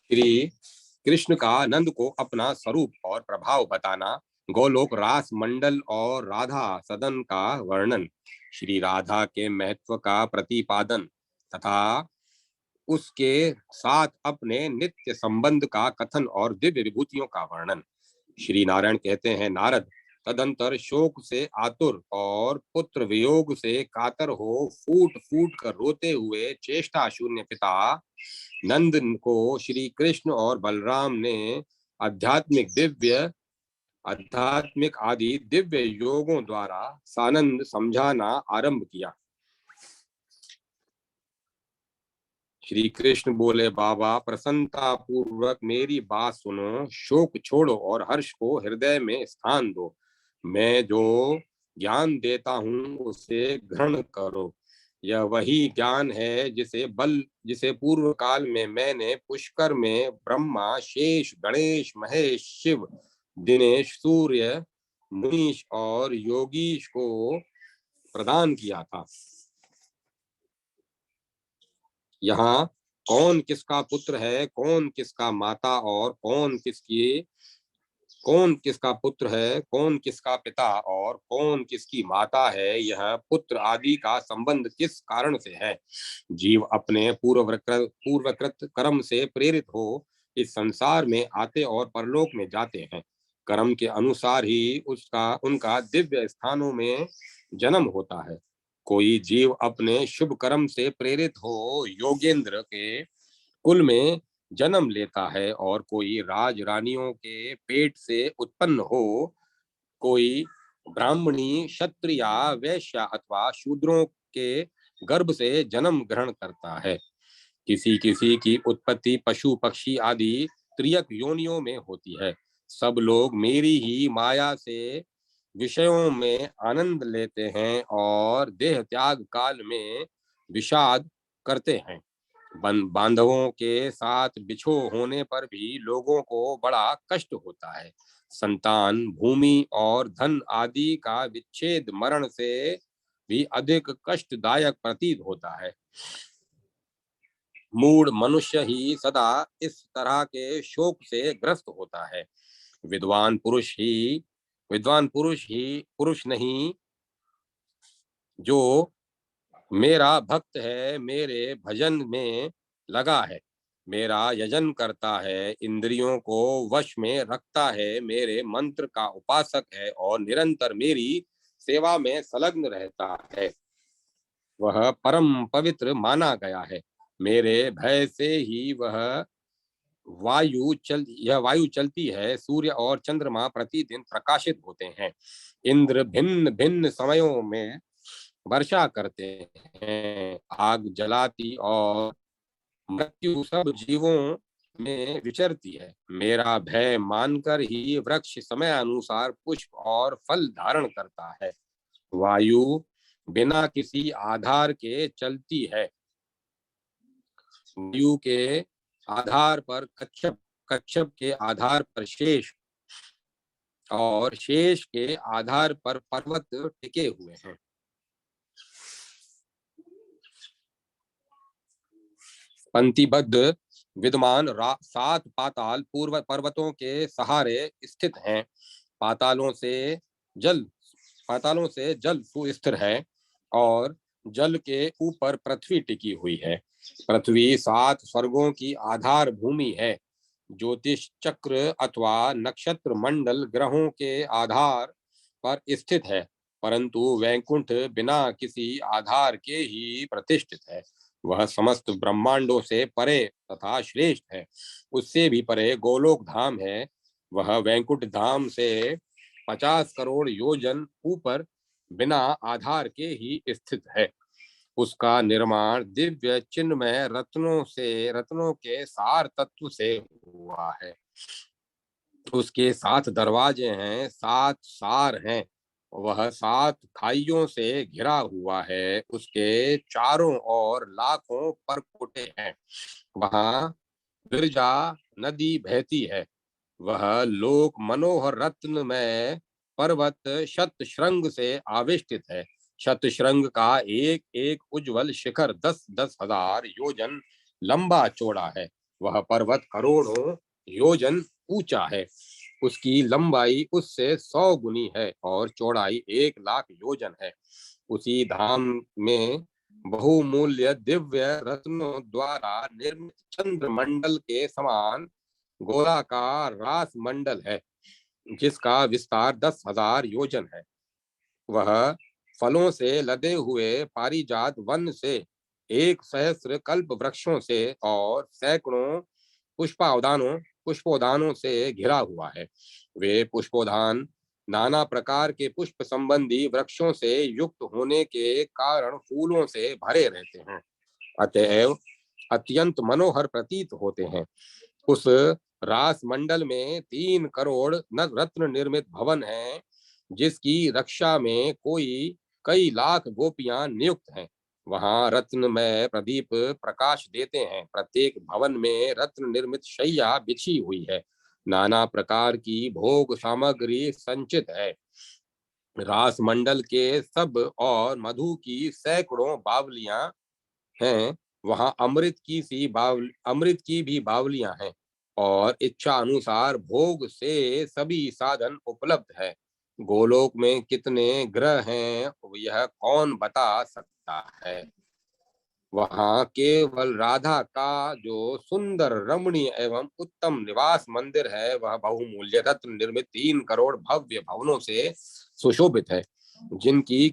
श्री कृष्ण का नंद को अपना स्वरूप और प्रभाव बताना, गोलोक रास मंडल और राधा सदन का वर्णन, श्री राधा के महत्व का प्रतिपादन तथा उसके साथ अपने नित्य संबंध का कथन और दिव्य विभूतियों का वर्णन। श्री नारायण कहते हैं, नारद तदंतर शोक से आतुर और पुत्र वियोग से कातर हो फूट फूट कर रोते हुए चेष्टा शून्य पिता नंद को श्री कृष्ण और बलराम ने आध्यात्मिक आदि दिव्य योगों द्वारा सानंद समझाना आरंभ किया। श्री कृष्ण बोले, बाबा प्रसन्नता पूर्वक मेरी बात सुनो, शोक छोड़ो और हर्ष को हृदय में स्थान दो। मैं जो ज्ञान देता हूँ उसे ग्रहण करो। यह वही ज्ञान है जिसे पूर्व काल में मैंने पुष्कर में ब्रह्मा, शेष, गणेश, महेश, शिव, दिनेश, सूर्य, मुनीश और योगीश को प्रदान किया था। यहाँ कौन किसका पुत्र है, कौन किसका माता और कौन किसका पुत्र है, कौन किसका पिता और कौन किसकी माता है, यह पुत्र आदि का संबंध किस कारण से है। जीव अपने पूर्वकृत कर्म से प्रेरित हो इस संसार में आते और परलोक में जाते हैं। कर्म के अनुसार ही उनका दिव्य स्थानों में जन्म होता है। कोई जीव अपने शुभ कर्म से प्रेरित हो योगेंद्र के कुल में जन्म लेता है और कोई राज रानियों के पेट से उत्पन्न हो, कोई ब्राह्मणी, क्षत्रिया, वैश्या अथवा शूद्रों के गर्भ से जन्म ग्रहण करता है। किसी किसी की उत्पत्ति पशु पक्षी आदि त्रियक योनियों में होती है। सब लोग मेरी ही माया से विषयों में आनंद लेते हैं और देह त्याग काल में विषाद करते हैं। बांधवों के साथ बिछो होने पर भी लोगों को बड़ा कष्ट होता है। संतान, भूमि और धन आदि का विच्छेद मरण से भी अधिक कष्टदायक प्रतीत होता है। मूढ़ मनुष्य ही सदा इस तरह के शोक से ग्रस्त होता है। विद्वान पुरुष ही पुरुष नहीं जो मेरा भक्त है, मेरे भजन में लगा है, मेरा यजन करता है, इंद्रियों को वश में रखता है, मेरे मंत्र का उपासक है और निरंतर मेरी सेवा में संलग्न रहता है, वह परम पवित्र माना गया है। मेरे भय से ही यह वायु चलती है, सूर्य और चंद्रमा प्रतिदिन प्रकाशित होते हैं, इंद्र भिन्न भिन्न समयों में वर्षा करते हैं, आग जलाती और मृत्यु सब जीवों में विचरती है। मेरा भय मानकर ही वृक्ष समय अनुसार पुष्प और फल धारण करता है। वायु बिना किसी आधार के चलती है। वायु के आधार पर कच्छप, कच्छप के आधार पर शेष और शेष के आधार पर पर्वत टिके हुए हैं। पंक्तिबद्ध विद्यमान सात पाताल पूर्व पर्वतों के सहारे स्थित हैं। पातालों से जल पातालों से जल सुस्थिर है और जल के ऊपर पृथ्वी टिकी हुई है। पृथ्वी सात स्वर्गों की आधार भूमि है। ज्योतिष चक्र अथवा नक्षत्र मंडल ग्रहों के आधार पर स्थित है, परंतु वैकुंठ बिना किसी आधार के ही प्रतिष्ठित है। वह समस्त ब्रह्मांडों से परे तथा श्रेष्ठ है। उससे भी परे गोलोक धाम है। वह वैकुंठ धाम से 50 करोड़ योजन ऊपर बिना आधार के ही स्थित है। उसका निर्माण दिव्य चिन्मय रत्नों के सार तत्व से हुआ है। उसके 7 दरवाजे हैं, 7 सार हैं। वह 7 खाइयों से घिरा हुआ है। उसके चारों ओर लाखों परकोटे हैं। वहां गिरजा नदी बहती है। वह लोक मनोहर रत्न में पर्वत शत श्रृंग से आविष्टित है। शत श्रृंग का एक एक उज्जवल शिखर 10-10 हजार योजन लंबा चौड़ा है। वह पर्वत करोड़ों योजन ऊंचा है। उसकी लंबाई उससे 100 गुनी है और चौड़ाई 1 लाख योजन है। उसी धाम में बहुमूल्य दिव्य रत्नों द्वारा निर्मित चंद्रमंडल के समान गोलाकार रास मंडल है, जिसका विस्तार 10,000 योजन है। वह फलों से लदे हुए पारिजात वन से, 1 सहस्र कल्प वृक्षों से और सैकड़ों पुष्पोदानों से घिरा हुआ है। वे पुष्पोदान नाना प्रकार के पुष्प संबंधी वृक्षों से युक्त होने के कारण फूलों से भरे रहते हैं, अतएव अत्यंत मनोहर प्रतीत होते हैं। उस रास मंडल में 3 करोड़ रत्न निर्मित भवन है, जिसकी रक्षा में कई लाख गोपियां नियुक्त हैं। वहां रत्न में प्रदीप प्रकाश देते हैं। प्रत्येक भवन में रत्न निर्मित शैया बिछी हुई है। नाना प्रकार की भोग सामग्री संचित है। रास मंडल के सब और मधु की सैकड़ों बावलियां हैं। वहां अमृत की भी बावलियां हैं और इच्छा अनुसार भोग से सभी साधन उपलब्ध है। गोलोक में कितने ग्रह हैं यह कौन बता सकता है। वहां केवल राधा का जो सुंदर रमणीय एवं उत्तम निवास मंदिर है, वह बहुमूल्य रत्न निर्मित 3 करोड़ भव्य भवनों से सुशोभित है, जिनकी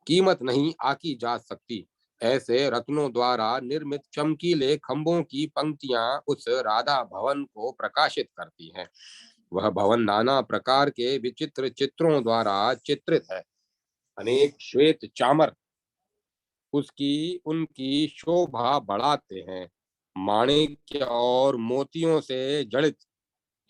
कीमत नहीं आकी जा सकती। ऐसे रत्नों द्वारा निर्मित चमकीले खंभों की पंक्तियां उस राधा भवन को प्रकाशित करती हैं। वह भवन नाना प्रकार के विचित्र चित्रों द्वारा चित्रित है। अनेक श्वेत चामर उसकी उनकी शोभा बढ़ाते हैं। माणिक्य और मोतियों से जड़ित,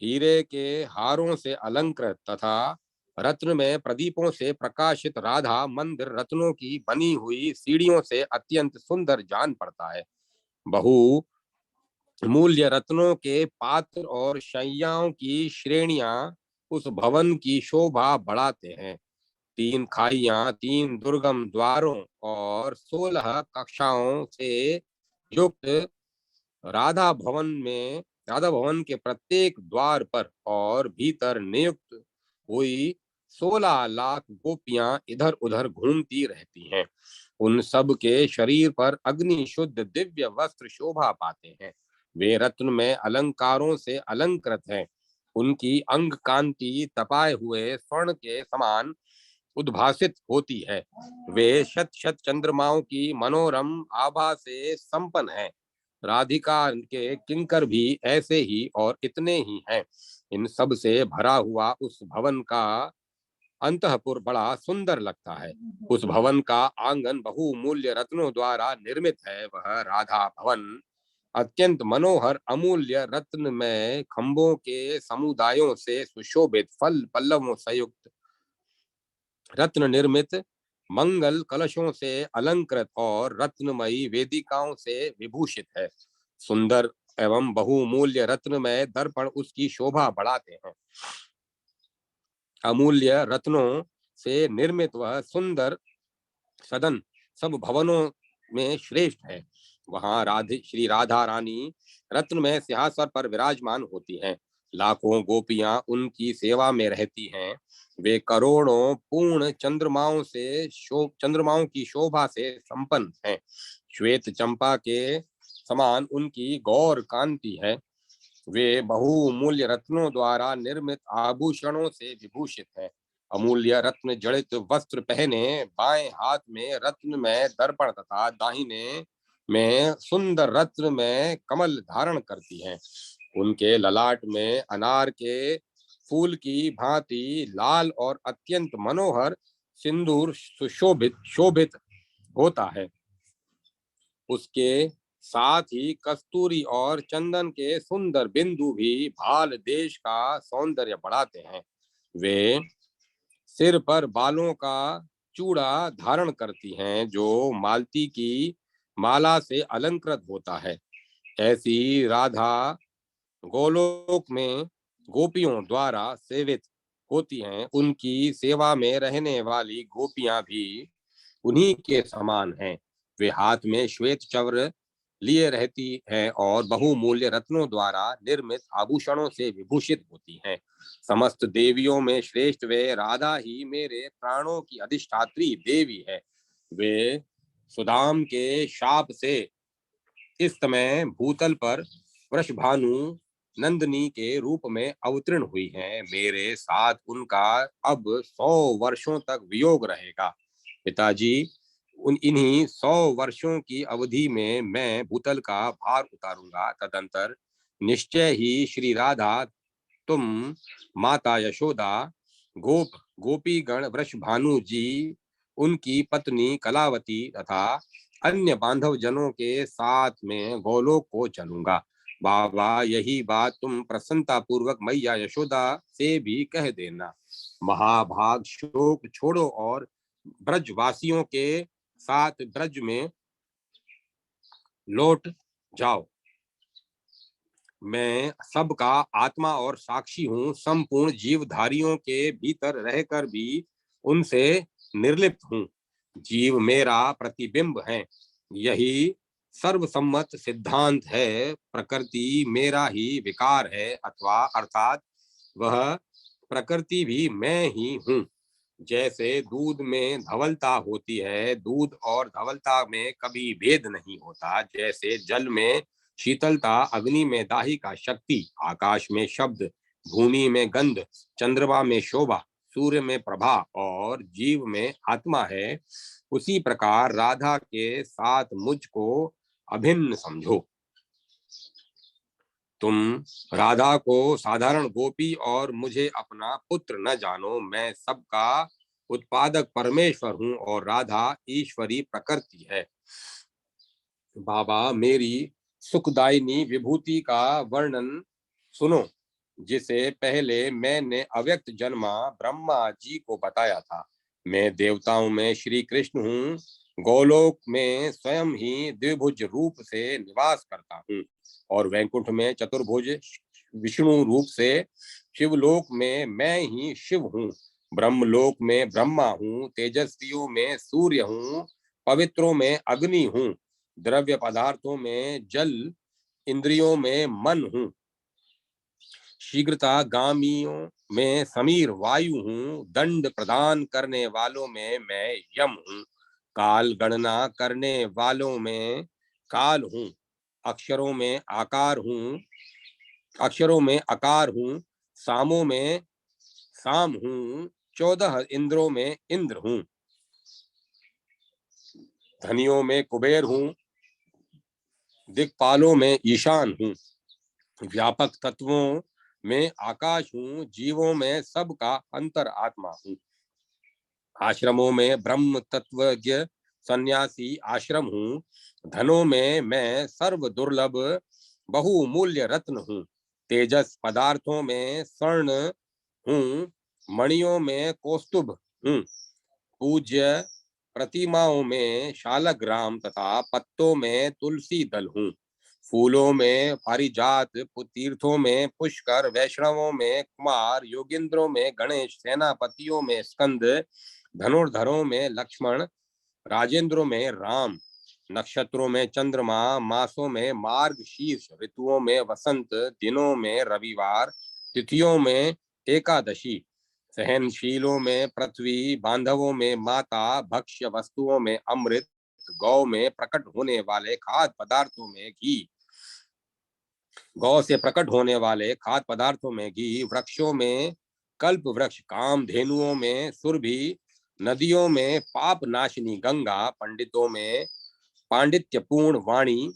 हीरे के हारों से अलंकृत तथा रत्न में प्रदीपों से प्रकाशित राधा मंदिर रत्नों की बनी हुई सीढ़ियों से अत्यंत सुंदर जान पड़ता है। बहु मूल्य रत्नों के पात्र और शैयाओं की श्रेणियां उस भवन की शोभा बढ़ाते हैं। 3 खाइयां, 3 दुर्गम द्वारों और 16 कक्षाओं से युक्त राधा भवन के प्रत्येक द्वार पर और भीतर नियुक्त हुई 16 लाख गोपियां इधर उधर घूमती रहती हैं। उन सब के शरीर पर अग्नि शुद्ध दिव्य वस्त्र शोभा पाते हैं। वे रत्न में अलंकारों से अलंकृत हैं। उनकी अंग कांति तपाए हुए स्वर्ण के समान उद्भासित होती है। वे शत शत चंद्रमाओं की मनोरम आभा से संपन्न हैं। राधिका के किंकर भी ऐसे ही और इतने ही हैं। इन सब से भरा हुआ उस भवन का अंतःपुर बड़ा सुंदर लगता है। उस भवन का आंगन बहुमूल्य रत्नों द्वारा निर्मित है। वह राधा भवन अत्यंत मनोहर अमूल्य रत्न में खंभों के समुदायों से सुशोभित फल पल्लवों से युक्त रत्न निर्मित मंगल कलशों से अलंकृत और रत्नमयी वेदिकाओं से विभूषित है। सुंदर एवं बहुमूल्य रत्नमय दर्पण उसकी शोभा बढ़ाते हैं। अमूल्य रत्नों से निर्मित वह सुंदर सदन सब भवनों में श्रेष्ठ है। वहां राधे श्री राधा रानी रत्न में सिंहासन पर विराजमान होती हैं। लाखों गोपियां उनकी सेवा में रहती हैं। वे करोड़ों पूर्ण चंद्रमाओं की शोभा से संपन्न हैं। श्वेत चंपा के समान उनकी गौर कांति है। वे बहुमूल्य रत्नों द्वारा निर्मित आभूषणों से विभूषित हैं। अमूल्य रत्न जड़ित वस्त्र पहने बाएं हाथ में रत्न में दर्पण तथा दाहिने में सुंदर रत्न में कमल धारण करती हैं। उनके ललाट में अनार के फूल की भांति लाल और अत्यंत मनोहर सिंदूर सुशोभित शोभित होता है। उसके साथ ही कस्तूरी और चंदन के सुंदर बिंदु भी भाल देश का सौंदर्य बढ़ाते हैं। वे सिर पर बालों का चूड़ा धारण करती हैं जो मालती की माला से अलंकृत होता है। ऐसी राधा गोलोक में गोपियों द्वारा सेवित होती हैं। उनकी सेवा में रहने वाली गोपियां भी उन्हीं के समान हैं। वे हाथ में श्वेत चक्र लिए रहती हैं और बहुमूल्य रत्नों द्वारा निर्मित आभूषणों से विभूषित होती हैं। समस्त देवियों में श्रेष्ठ वे राधा ही मेरे प्राणों की अधिष्ठात्री देवी है। वे सुदाम के शाप से इस समय भूतल पर वृषभानु नंदनी के रूप में अवतीर्ण हुई हैं। मेरे साथ उनका अब 100 वर्षों तक वियोग रहेगा। पिताजी, उन इन्हीं 100 वर्षों की अवधि में मैं भूतल का भार उतारूंगा। तदंतर निश्चय ही श्री राधा, तुम, माता यशोदा, गोप गोपीगण, वृषभानु जी, उनकी पत्नी कलावती तथा अन्य बांधव जनों के साथ में गोलोक को चलूंगा। बाबा, यही बात तुम प्रसन्नता पूर्वक मैया यशोदा से भी कह देना। महाभाग शोक छोड़ो और ब्रजवासियों के साथ ब्रज में लौट जाओ। मैं सबका आत्मा और साक्षी हूँ। संपूर्ण जीवधारियों के भीतर रहकर भी उनसे निर्लिप्त हूँ। जीव मेरा प्रतिबिंब है, यही सर्वसम्मत सिद्धांत है। प्रकृति मेरा ही विकार है, अथवा अर्थात वह प्रकृति भी मैं ही हूँ। जैसे दूध में धवलता होती है, दूध और धवलता में कभी भेद नहीं होता। जैसे जल में शीतलता, अग्नि में दाहिका शक्ति, आकाश में शब्द, भूमि में गंध, चंद्रमा में शोभा, सूर्य में प्रभा और जीव में आत्मा है, उसी प्रकार राधा के साथ मुझको अभिन्न समझो। तुम राधा को साधारण गोपी और मुझे अपना पुत्र न जानो। मैं सबका उत्पादक परमेश्वर हूँ और राधा ईश्वरी प्रकृति है। बाबा, मेरी सुखदायिनी विभूति का वर्णन सुनो। जिसे पहले मैंने अव्यक्त जन्मा ब्रह्मा जी को बताया था। मैं देवताओं में श्री कृष्ण हूँ, गोलोक में स्वयं ही द्विभुज रूप से निवास करता हूँ और वैकुंठ में चतुर्भुज विष्णु रूप से, शिवलोक में मैं ही शिव हूँ, ब्रह्मलोक में ब्रह्मा हूँ, तेजस्वियों में सूर्य हूँ, पवित्रों में अग्नि हूँ, द्रव्य पदार्थों में जल, इंद्रियों में मन हूँ, शीघ्रता गामियों में समीर वायु हूँ, दंड प्रदान करने वालों में मैं यम हूँ, काल गणना करने वालों में काल हूँ, अक्षरों में आकार हूँ, अक्षरों में आकार हूँ, सामों में साम हूँ, 14 इंद्रों में इंद्र हूँ, धनियों में कुबेर हूँ, दिक्पालों में ईशान हूँ, व्यापक तत्वों में आकाश हूँ, जीवों में सबका अंतर आत्मा हूँ, आश्रमों में ब्रह्म तत्वज्ञ सन्यासी आश्रम हूँ, धनों में मैं सर्व दुर्लभ बहुमूल्य रत्न हूँ, तेजस पदार्थों में स्वर्ण हूँ, मणियों में कौस्तुभ हूँ, पूज्य प्रतिमाओं में शालग्राम तथा पत्तों में तुलसी दल हूँ, फूलों में पारिजात, तीर्थों में पुष्कर, वैष्णवों में कुमार, योगिंद्रों में गणेश, सेनापतियों में स्कंद, धनुर्धरों में लक्ष्मण, राजेंद्रों में राम, नक्षत्रों में चंद्रमा, मासों में मार्ग शीर्ष, ऋतुओं में वसंत, दिनों में रविवार, तिथियों में एकादशी, सहनशीलों में पृथ्वी, बांधवों में माता, भक्ष्य वस्तुओं में अमृत, गौ में प्रकट होने वाले खाद्य पदार्थों में घी, गौ से प्रकट होने वाले खाद्य पदार्थों में घी, वृक्षों में कल्प वृक्ष, काम धेनुओं में सुरभि, नदियों में पाप नाशिनी गंगा, पंडितों में पांडित्यपूर्ण वाणी,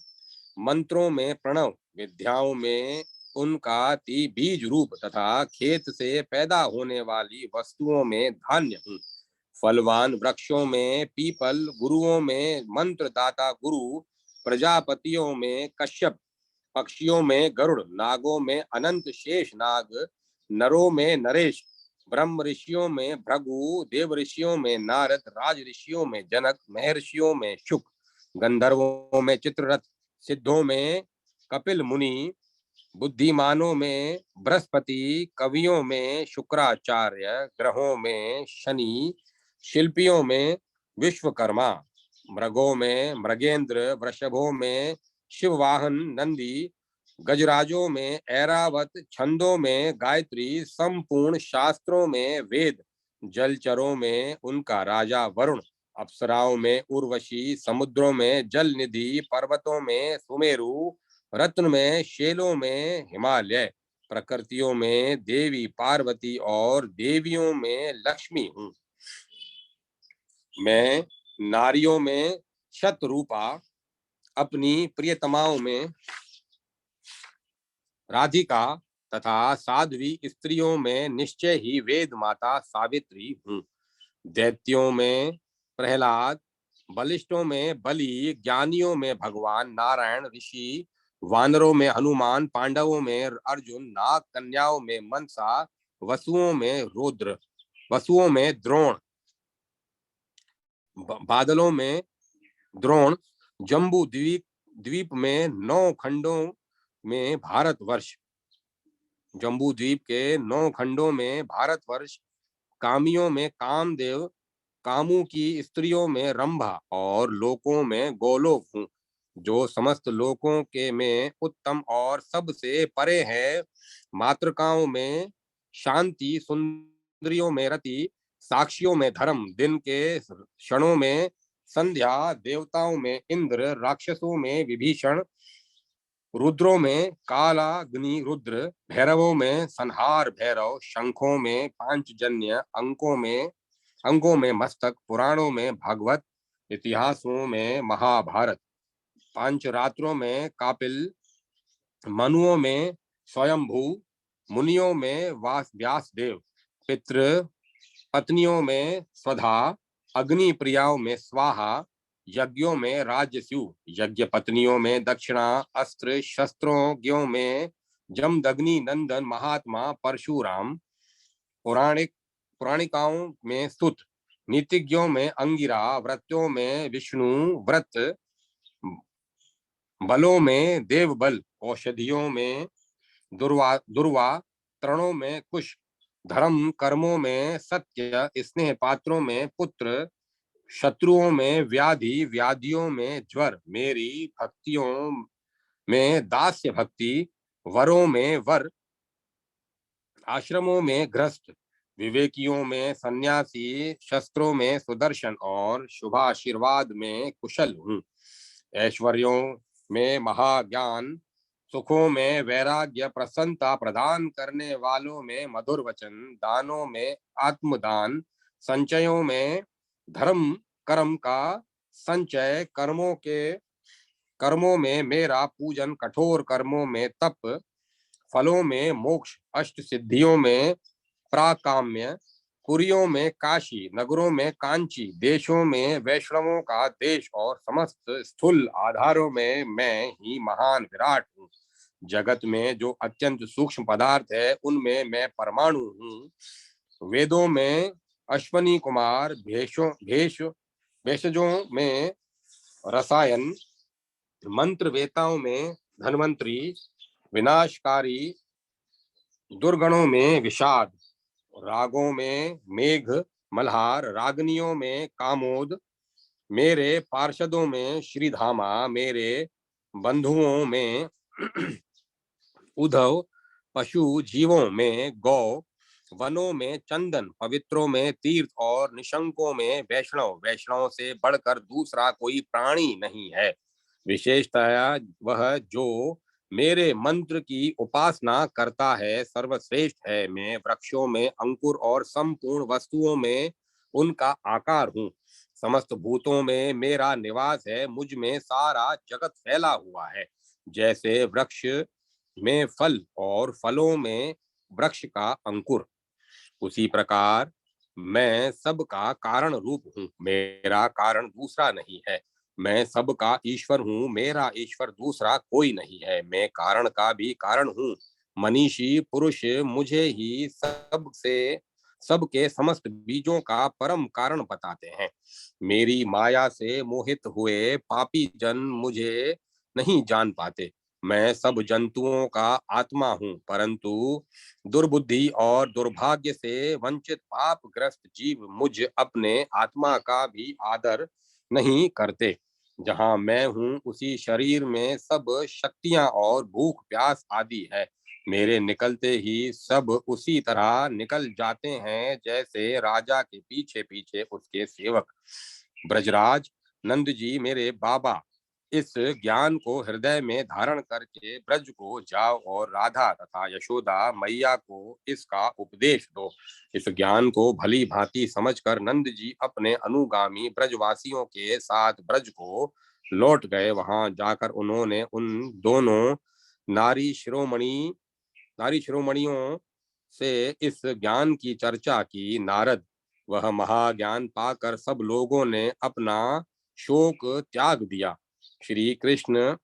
मंत्रों में प्रणव, विद्याओं में उनका बीज रूप तथा खेत से पैदा होने वाली वस्तुओं में धान्य हूँ, फलवान वृक्षों में पीपल, गुरुओं में मंत्र दाता गुरु, प्रजापतियों में कश्यप, पक्षियों में गरुड़, नागों में अनंत शेष नाग, नरों में नरेश, ब्रह्म ऋषियों में भृगु, देव ऋषियों में नारद, राज ऋषियों में जनक, महर्षियों में शुक, गंधर्वों में चित्ररथ, सिद्धों में कपिल मुनि, बुद्धिमानों में बृहस्पति, कवियों में शुक्राचार्य, ग्रहों में शनि, शिल्पियों में विश्वकर्मा, मृगों में मृगेंद्र, वृषभों में शिववाहन नंदी, गजराजों में ऐरावत, छंदों में गायत्री, संपूर्ण शास्त्रों में वेद, जलचरों में उनका राजा वरुण, अप्सराओं में उर्वशी, समुद्रों में जल निधि, पर्वतों में सुमेरु, रत्न में शेलों में हिमालय, प्रकृतियों में देवी पार्वती और देवियों में लक्ष्मी हूँ, मैं नारियों में शतरूपा, अपनी प्रियतमाओं में राधिका तथा साध्वी स्त्रियों में निश्चय ही वेद माता सावित्री हूँ, दैत्यों में प्रहलाद, बलिष्ठों में बलि, ज्ञानियों में भगवान नारायण ऋषि, वानरों में हनुमान, पांडवों में अर्जुन, नाग कन्याओं में मनसा, वसुओं में रुद्र, वसुओं में द्रोण, बादलों में द्रोण, जम्बू द्वीप द्वीप में 9 खंडों में भारतवर्ष, जम्बू द्वीप के 9 खंडों में भारतवर्ष, कामियों में कामदेव, कामों की स्त्रियों में रंभा और लोकों में गोलोक हूँ, जो समस्त लोकों के में उत्तम और सबसे परे है, मातृकाओं में शांति, सुंदरियों में रति, साक्षियों में धर्म, दिन के क्षणों में संध्या, देवताओं में इंद्र, राक्षसों में विभीषण, रुद्रों में कालाग्नि रुद्र, भैरवों में संहार भैरव, शंखों में पांचजन्य, अंगों में मस्तक, पुराणों में भागवत, इतिहासों में महाभारत, पांचरात्रों में कापिल, मनुओं में स्वयंभू, मुनियों में व्यासदेव, पितृ पत्नियों में स्वधा, अग्नि प्रियाओं में स्वाहा, यज्ञों में राजस्यु, यज्ञ पत्नियों में दक्षिणा, अस्त्र शस्त्रों में जमदग्नि नंदन महात्मा परशुराम, पुराणिकाओं में स्तुत, नीतिज्ञों में अंगिरा, व्रत्यों में विष्णु व्रत, बलों में देव बल, औषधियों में दुर्वा, तरणों में कुश, धर्म कर्मों में सत्य, स्नेह पात्रों में पुत्र, शत्रुओं में व्याधि, व्याधियों में ज्वर, मेरी भक्तियों में दास्य भक्ति, वरों में वर, आश्रमों में गृहस्थ, विवेकियों में सन्यासी, शस्त्रों में सुदर्शन और शुभाशीर्वाद में कुशल हूँ। ऐश्वर्यों में महाज्ञान, सुखों में वैराग्य, प्रसन्नता प्रदान करने वालों में मधुर वचन, दानों में आत्मदान, संचयों में धर्म कर्म का संचय, कर्मों में मेरा पूजन, कठोर कर्मों में तप, फलों में मोक्ष, अष्ट सिद्धियों में प्राकाम्य, कुरियों में काशी, नगरों में कांची, देशों में वैष्णवों का देश और समस्त स्थूल आधारों में मैं ही महान विराट हूँ। जगत में जो अत्यंत सूक्ष्म पदार्थ है उनमें मैं परमाणु हूँ। वेदों में अश्वनी कुमार, भेषजों में रसायन, मंत्र वेताओं में धन्वंतरी, विनाशकारी दुर्गणों में विषाद, रागों में मेघ मल्हार, रागनियों में कामोद, मेरे पार्षदों में श्रीधामा, मेरे बंधुओं में उद्धव, पशु जीवों में गौ, वनों में चंदन, पवित्रों में तीर्थ और निशंकों में वैष्णव, वैष्णव से बढ़कर दूसरा कोई प्राणी नहीं है। विशेषतया वह जो मेरे मंत्र की उपासना करता है सर्वश्रेष्ठ है। मैं वृक्षों में अंकुर और संपूर्ण वस्तुओं में उनका आकार हूँ। समस्त भूतों में मेरा निवास है, मुझ में सारा जगत फैला हुआ है। जैसे वृक्ष में फल और फलों में वृक्ष का अंकुर, उसी प्रकार मैं सबका कारण रूप हूँ, मेरा कारण दूसरा नहीं है। मैं सबका ईश्वर हूँ, मेरा ईश्वर दूसरा कोई नहीं है। मैं कारण का भी कारण हूँ। मनीषी पुरुष मुझे ही सबके समस्त बीजों का परम कारण बताते हैं। मेरी माया से मोहित हुए पापी जन मुझे नहीं जान पाते। मैं सब जंतुओं का आत्मा हूँ, परंतु दुर्बुद्धि और दुर्भाग्य से वंचित पापग्रस्त जीव मुझ अपने आत्मा का भी आदर नहीं करते। जहाँ मैं हूँ उसी शरीर में सब शक्तियाँ और भूख प्यास आदि है। मेरे निकलते ही सब उसी तरह निकल जाते हैं जैसे राजा के पीछे पीछे उसके सेवक। ब्रजराज नंद जी मेरे बाबा, इस ज्ञान को हृदय में धारण करके ब्रज को जाओ और राधा तथा यशोदा मैया को इसका उपदेश दो। इस ज्ञान को भली भांति समझकर नंद जी अपने अनुगामी ब्रजवासियों के साथ ब्रज को लौट गए। वहां जाकर उन्होंने उन दोनों नारी शिरोमणि नारी शिरोमणियों से इस ज्ञान की चर्चा की। नारद, वह महाज्ञान पाकर सब लोगों ने अपना शोक त्याग दिया। श्री कृष्ण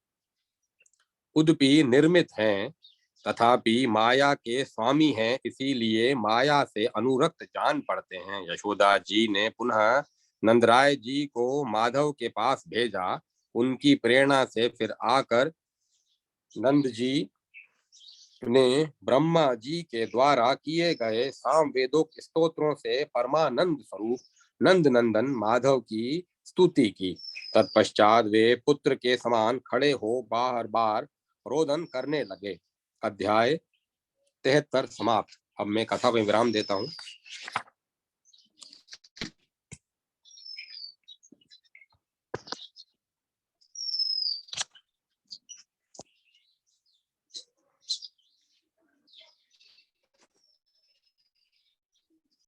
उदपि निर्मित हैं, तथापि माया के स्वामी हैं, इसीलिए माया से अनुरक्त जान पड़ते हैं। यशोदा जी ने पुनः नंदराय जी को माधव के पास भेजा। उनकी प्रेरणा से फिर आकर नंद जी ने ब्रह्मा जी के द्वारा किए गए सामवेदोक स्तोत्रों से परमानंद स्वरूप नंद नंदन माधव की स्तुति की। तत्पश्चात वे पुत्र के समान खड़े हो बार बार रोदन करने लगे। अध्याय 73 समाप्त। अब मैं कथा में विराम देता हूँ।